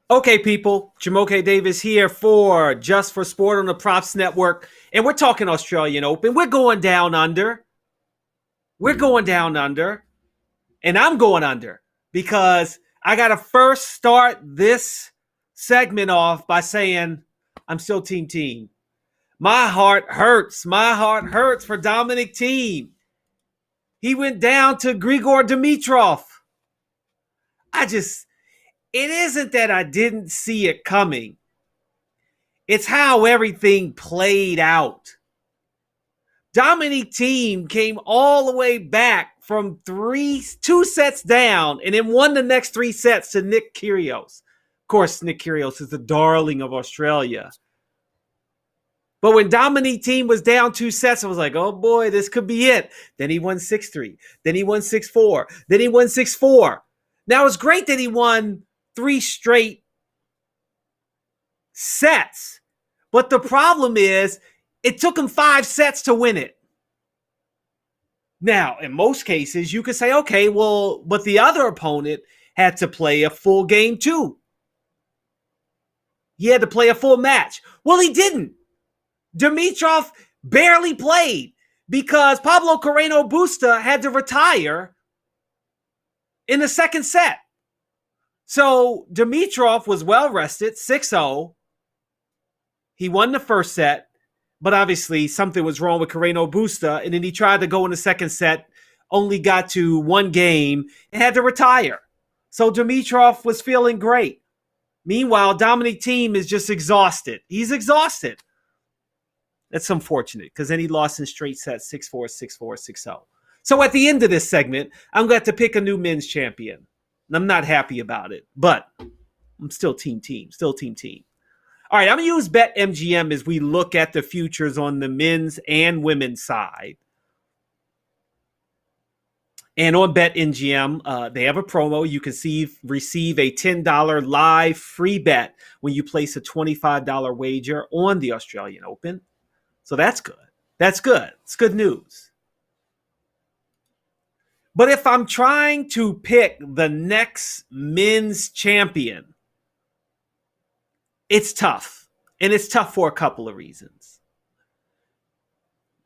Okay, people, Jumoke Davis here for Just for Sport on the Props Network, and we're talking Australian Open. We're going down under. We're going down under, and I'm going under because I got to first start this segment off by saying I'm still Team Team. My heart hurts. My heart hurts for Dominic Thiem. He went down to Grigor Dimitrov. It isn't that I didn't see it coming. It's how everything played out. Dominic Thiem came all the way back from two sets down and then won the next three sets to Nick Kyrgios. Of course, Nick Kyrgios is the darling of Australia. But when Dominic Thiem was down two sets, I was like, oh boy, this could be it. Then he won 6-3. Then he won 6-4. Then he won 6-4. Now, it's great that he won three straight sets. But the problem is, it took him 5 sets to win it. Now, in most cases, you could say, okay, well, but the other opponent had to play a full game too. He had to play a full match. Well, he didn't. Dimitrov barely played because Pablo Carreno Busta had to retire in the second set. So Dimitrov was well rested, 6-0. He won the first set, but obviously something was wrong with Carreno Busta, and then he tried to go in the second set, only got to one game, and had to retire. So Dimitrov was feeling great. Meanwhile, Dominic Thiem is just exhausted. He's exhausted. That's unfortunate because then he lost in straight sets 6-4, 6-4, 6-0. So at the end of this segment, I'm going to have to pick a new men's champion. And I'm not happy about it, but I'm still Team Team. Still Team Team. All right, I'm going to use BetMGM as we look at the futures on the men's and women's side. And on BetMGM, they have a promo. You can receive a $10 live free bet when you place a $25 wager on the Australian Open. So that's good. That's good. It's good news. But if I'm trying to pick the next men's champion, it's tough. And it's tough for a couple of reasons.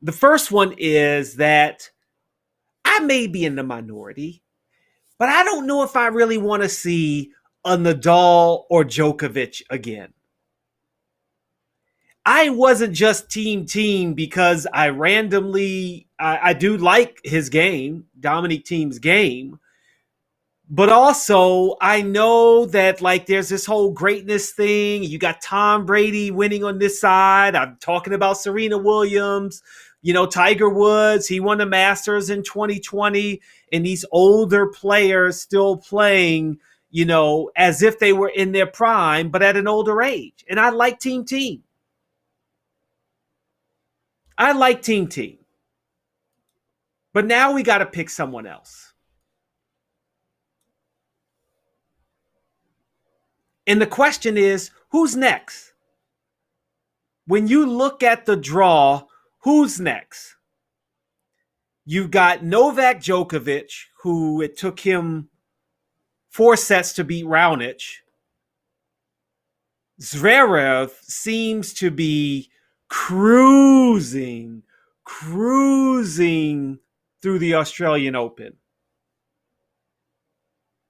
The first one is that I may be in the minority, but I don't know if I really want to see a Nadal or Djokovic again. I wasn't just Team Team because I do like his game, Dominic Thiem's game, but also I know that there's this whole greatness thing. You got Tom Brady winning on this side. I'm talking about Serena Williams, Tiger Woods. He won the Masters in 2020, and these older players still playing, as if they were in their prime, but at an older age. And I like Team Team. I like Team Team. But now we got to pick someone else. And the question is, who's next? When you look at the draw, who's next? You've got Novak Djokovic, who it took him 4 sets to beat Raonic. Zverev seems to be cruising through the Australian Open.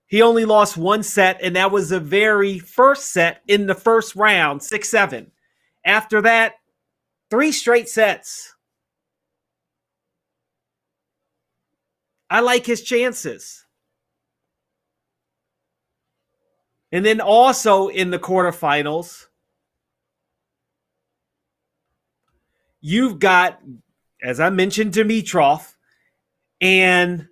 He only lost 1 set, and that was the very first set in the first round, 6-7. After that, 3 straight sets. I like his chances. And then also in the quarterfinals, you've got, as I mentioned, Dimitrov, and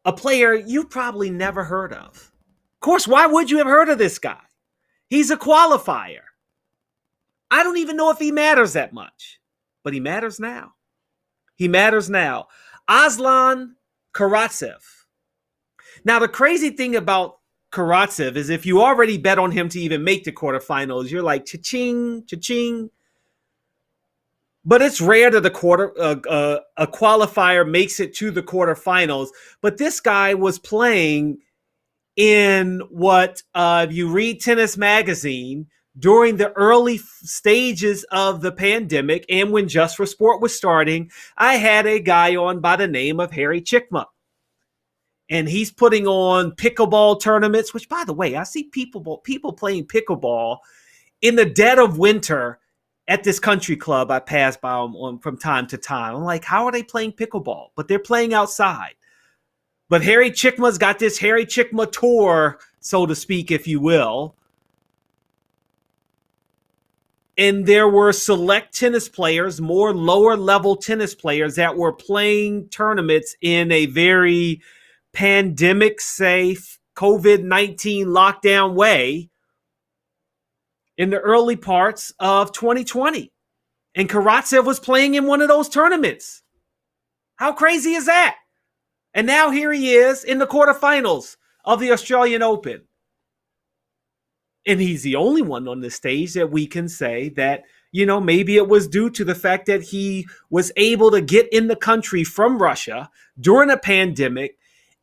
a player you probably never heard of. Of course, why would you have heard of this guy? He's a qualifier. I don't even know if he matters that much, but he matters now. He matters now. Aslan Karatsev. Now, the crazy thing about Karatsev is if you already bet on him to even make the quarterfinals, you're like, cha-ching, cha-ching. But it's rare that a qualifier makes it to the quarterfinals. But this guy was playing in what you read Tennis Magazine during the early stages of the pandemic and when Just for Sport was starting, I had a guy on by the name of Harry Chickma. And he's putting on pickleball tournaments, which, by the way, I see people playing pickleball in the dead of winter at this country club I pass by on from time to time. I'm like, how are they playing pickleball? But they're playing outside. But Harry Chickma's got this Harry Chickma tour, so to speak, if you will. And there were select tennis players, more lower level tennis players that were playing tournaments in a very pandemic safe, COVID-19 lockdown way in the early parts of 2020. And Karatsev was playing in one of those tournaments. How crazy is that? And now here he is in the quarterfinals of the Australian Open. And he's the only one on the stage that we can say that, maybe it was due to the fact that he was able to get in the country from Russia during a pandemic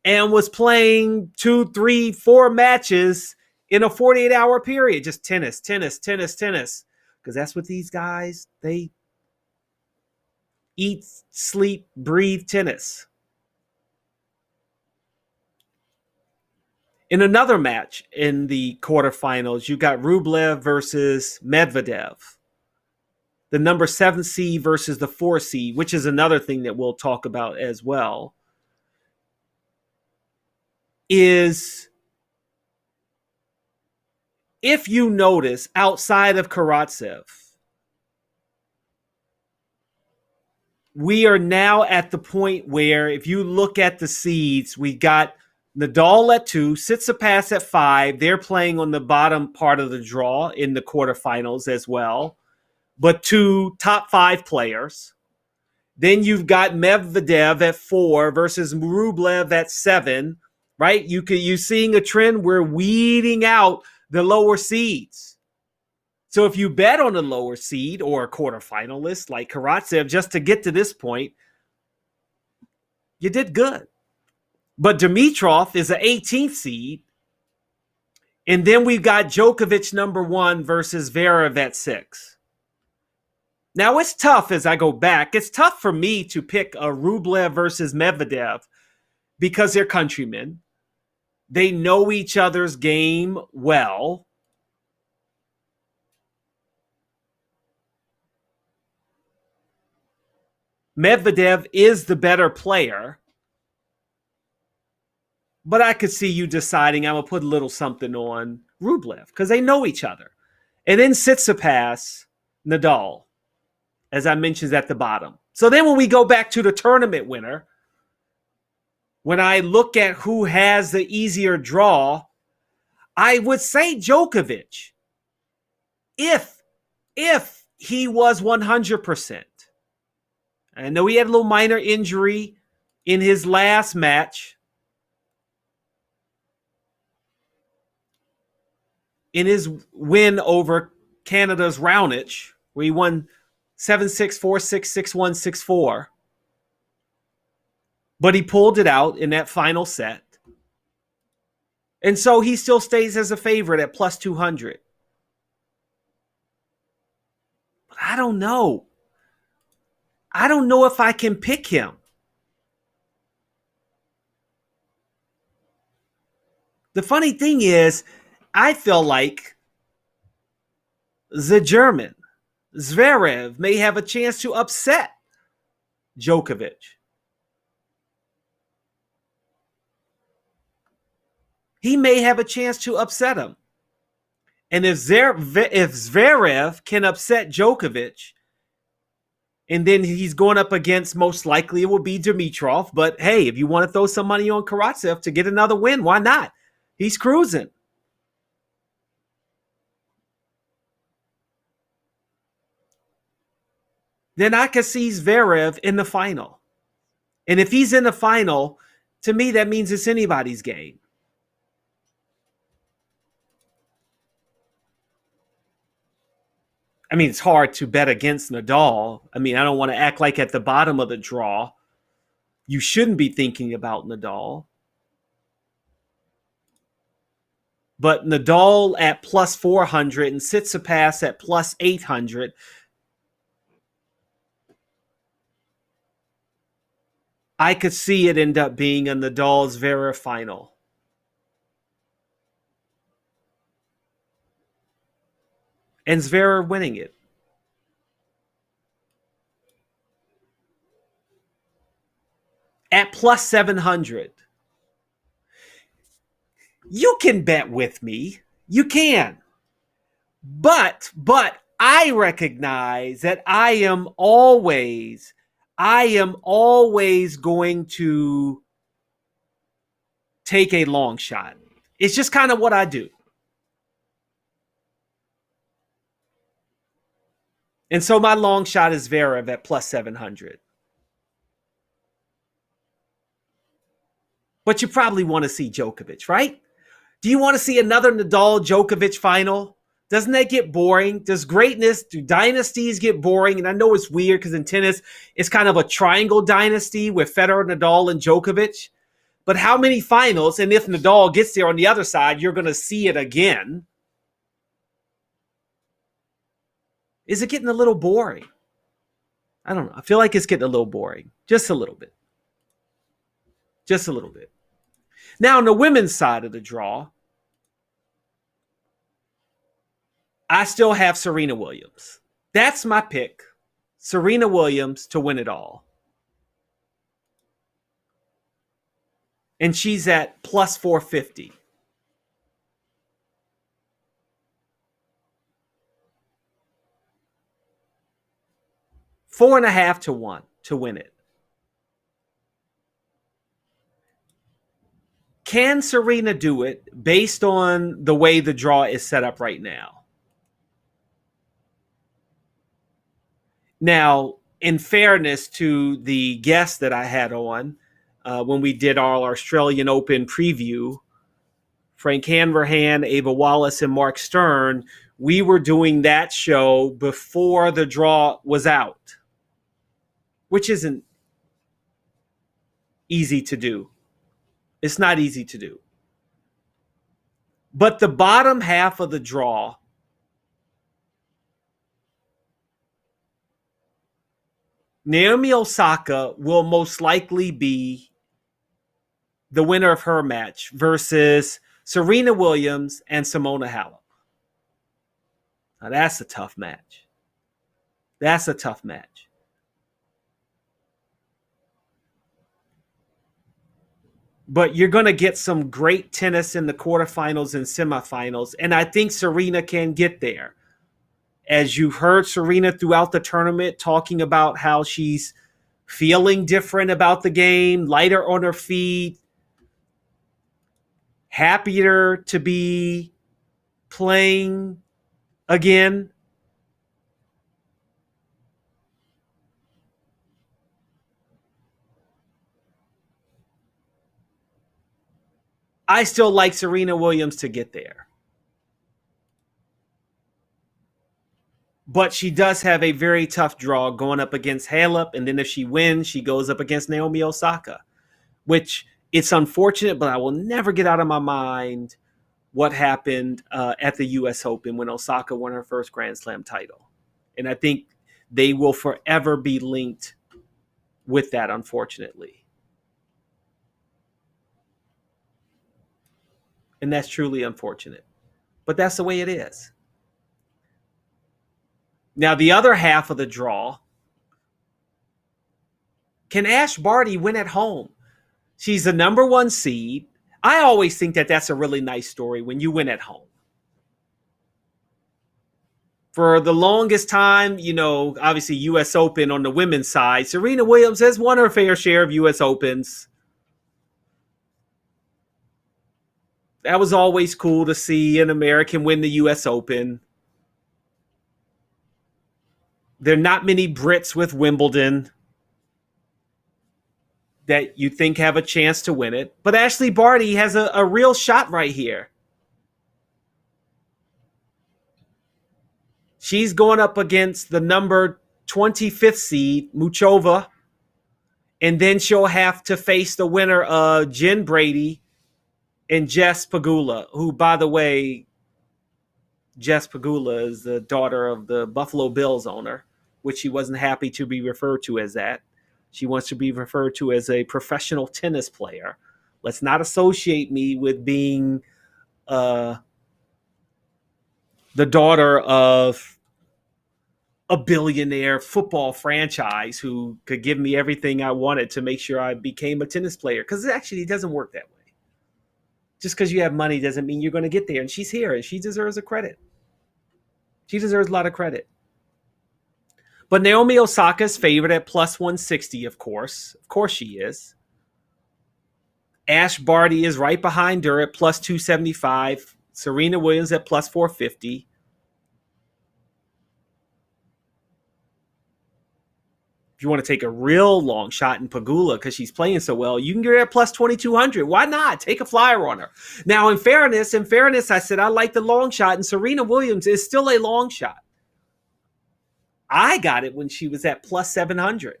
and was playing 2, 3, 4 matches in a 48-hour period. Just tennis. Because that's what these guys, they eat, sleep, breathe tennis. In another match in the quarterfinals, you got Rublev versus Medvedev. The number 7 seed versus the 4 seed, which is another thing that we'll talk about as well, is if you notice outside of Karatsev, we are now at the point where if you look at the seeds, we got Nadal at 2, Tsitsipas at 5. They're playing on the bottom part of the draw in the quarterfinals as well. But 2 top 5 players. Then you've got Medvedev at 4 versus Rublev at 7. Right? You're seeing a trend. We're weeding out the lower seeds. So if you bet on a lower seed or a quarterfinalist like Karatsev just to get to this point, you did good. But Dimitrov is an 18th seed. And then we've got Djokovic number 1 versus Zverev at 6. Now it's tough as I go back. It's tough for me to pick a Rublev versus Medvedev because they're countrymen. They know each other's game well. Medvedev is the better player. But I could see you deciding I'm going to put a little something on Rublev because they know each other. And then Tsitsipas, Nadal, as I mentioned, at the bottom. So then when we go back to the tournament winner, when I look at who has the easier draw, I would say Djokovic. If he was 100%. I know he had a little minor injury in his last match. In his win over Canada's Raonic, where he won 7-6, 4-6, 6-1, 6-4. But he pulled it out in that final set. And so he still stays as a favorite at plus 200. But I don't know. I don't know if I can pick him. The funny thing is, I feel like the German, Zverev, may have a chance to upset Djokovic. He may have a chance to upset him. And if Zverev can upset Djokovic, and then he's going up against, most likely it will be Dimitrov. But hey, if you want to throw some money on Karatsev to get another win, why not? He's cruising. Then I could see Zverev in the final. And if he's in the final, to me, that means it's anybody's game. I mean, it's hard to bet against Nadal. I mean, I don't want to act like at the bottom of the draw, you shouldn't be thinking about Nadal. But Nadal at plus 400 and Tsitsipas at plus 800. I could see it end up being a Nadal Zverev final. And Zverev winning it. At plus 700. You can bet with me. You can. But I recognize that I am always going to take a long shot. It's just kind of what I do. And so my long shot is Zverev at plus 700. But you probably want to see Djokovic, right? Do you want to see another Nadal-Djokovic final? Doesn't that get boring? Do dynasties get boring? And I know it's weird because in tennis, it's kind of a triangle dynasty with Federer, Nadal, and Djokovic. But how many finals? And if Nadal gets there on the other side, you're going to see it again. Is it getting a little boring? I don't know. I feel like it's getting a little boring. Just a little bit. Just a little bit. Now, on the women's side of the draw, I still have Serena Williams. That's my pick. Serena Williams to win it all. And she's at plus 450. Four and a half to 1 to win it. Can Serena do it based on the way the draw is set up right now? Now, in fairness to the guests that I had on when we did our Australian Open preview, Frank Hanrahan, Ava Wallace, and Mark Stern, we were doing that show before the draw was out, which isn't easy to do. It's not easy to do. But the bottom half of the draw, Naomi Osaka will most likely be the winner of her match versus Serena Williams and Simona Halep. Now that's a tough match. That's a tough match. But you're going to get some great tennis in the quarterfinals and semifinals. And I think Serena can get there. As you've heard Serena throughout the tournament talking about how she's feeling different about the game, lighter on her feet, happier to be playing again. I still like Serena Williams to get there. But she does have a very tough draw going up against Halep. And then if she wins, she goes up against Naomi Osaka, which it's unfortunate, but I will never get out of my mind what happened at the U.S. Open when Osaka won her first Grand Slam title. And I think they will forever be linked with that, unfortunately. And that's truly unfortunate. But that's the way it is. Now, the other half of the draw, can Ash Barty win at home? She's the number 1 seed. I always think that that's a really nice story when you win at home. For the longest time, obviously U.S. Open on the women's side, Serena Williams has won her fair share of U.S. Opens. That was always cool to see an American win the U.S. Open. There are not many Brits with Wimbledon that you think have a chance to win it. But Ashley Barty has a real shot right here. She's going up against the number 25th seed, Muchova. And then she'll have to face the winner of Jen Brady and Jess Pagula, who, by the way, Jess Pagula is the daughter of the Buffalo Bills owner, which she wasn't happy to be referred to as that. She wants to be referred to as a professional tennis player. Let's not associate me with being the daughter of a billionaire football franchise who could give me everything I wanted to make sure I became a tennis player. Because actually, it doesn't work that way. Just because you have money doesn't mean you're going to get there. And she's here, and she deserves a credit. She deserves a lot of credit. But Naomi Osaka's favorite at plus 160, of course. Of course she is. Ash Barty is right behind her at plus 275. Serena Williams at plus 450. If you want to take a real long shot in Pagula because she's playing so well, you can get her at plus 2,200. Why not? Take a flyer on her. Now, in fairness, I said I like the long shot, and Serena Williams is still a long shot. I got it when she was at plus 700.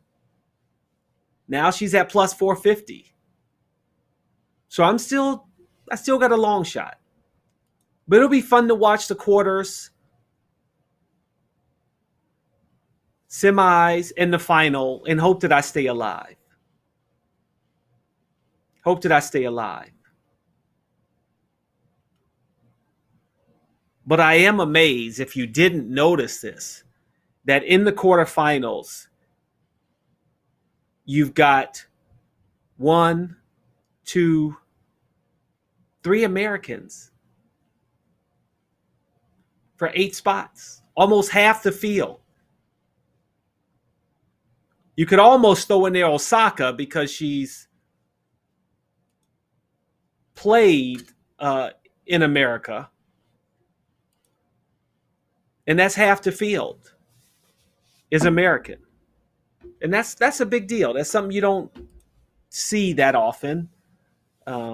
Now she's at plus 450. So I still got a long shot. But it'll be fun to watch the quarters, semis, and the final, and hope that I stay alive. Hope that I stay alive. But I am amazed, if you didn't notice this, that in the quarterfinals, you've got 1, 2, 3 Americans for 8 spots, almost half the field. You could almost throw in there Osaka because she's played in America, and that's half the field is American, and that's a big deal. That's something you don't see that often, but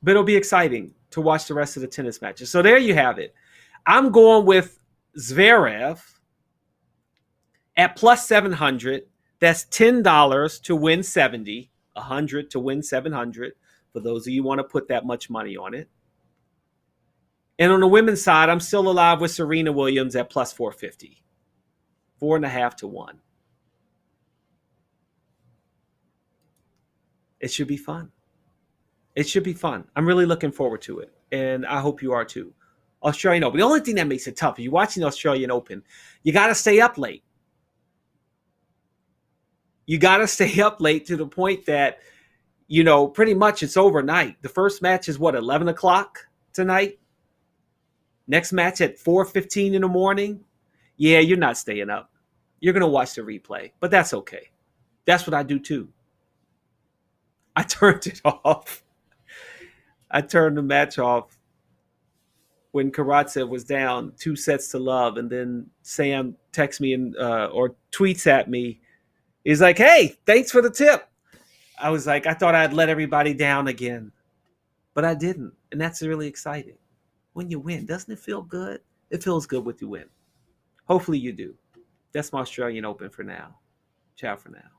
it'll be exciting to watch the rest of the tennis matches. So there you have it. I'm going with Zverev at plus 700. That's $10 to win 70, 100 to win 700. For those of you who want to put that much money on it. And on the women's side, I'm still alive with Serena Williams at plus 450, 4.5 to 1. It should be fun. It should be fun. I'm really looking forward to it, and I hope you are too. Australian Open. The only thing that makes it tough, if you're watching the Australian Open, you got to stay up late. You got to stay up late to the point that, pretty much it's overnight. The first match is 11 o'clock tonight? Next match at 4:15 in the morning? Yeah, you're not staying up. You're going to watch the replay, but that's okay. That's what I do too. I turned it off. I turned the match off when Karatsev was down 2-0, and then Sam texts me or tweets at me. He's like, "Hey, thanks for the tip." I was like, I thought I'd let everybody down again, but I didn't, and that's really exciting. When you win, doesn't it feel good? It feels good when you win. Hopefully you do. That's my Australian Open for now. Ciao for now.